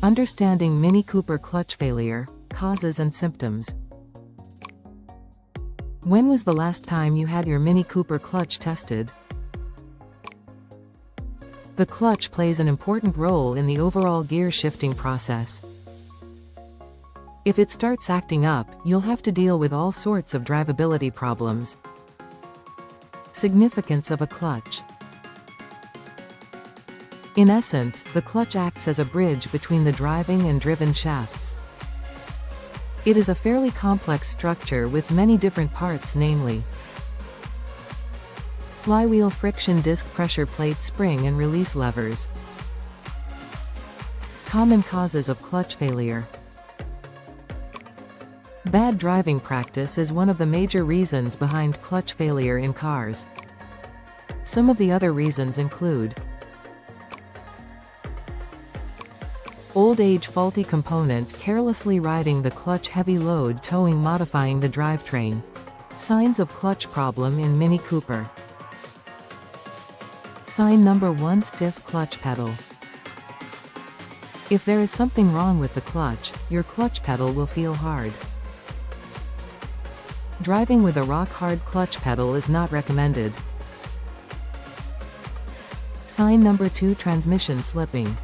Understanding Mini Cooper clutch failure, causes and symptoms. When was the last time you had your Mini Cooper clutch tested? The clutch plays an important role in the overall gear shifting process. If it starts acting up, you'll have to deal with all sorts of drivability problems. Significance of a clutch. In essence, the clutch acts as a bridge between the driving and driven shafts. It is a fairly complex structure with many different parts, namely flywheel, friction disc, pressure plate, spring and release levers. Common causes of clutch failure. Bad driving practice is one of the major reasons behind clutch failure in cars. Some of the other reasons include old age, faulty component, carelessly riding the clutch, heavy load, towing, modifying the drivetrain. Signs of clutch problem in Mini Cooper. Sign number 1: stiff clutch pedal. If there is something wrong with the clutch, your clutch pedal will feel hard. Driving with a rock-hard clutch pedal is not recommended. Sign number 2: transmission slipping.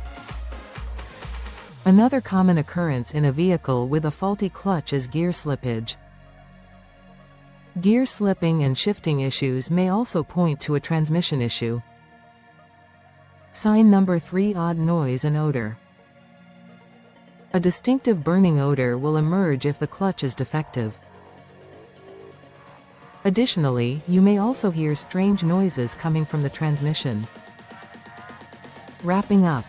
Another common occurrence in a vehicle with a faulty clutch is gear slippage. Gear slipping and shifting issues may also point to a transmission issue. Sign number 3: odd noise and odor. A distinctive burning odor will emerge if the clutch is defective. Additionally, you may also hear strange noises coming from the transmission. Wrapping up.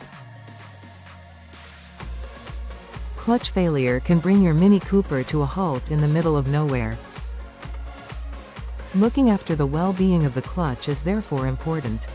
Clutch failure can bring your Mini Cooper to a halt in the middle of nowhere. Looking after the well-being of the clutch is therefore important.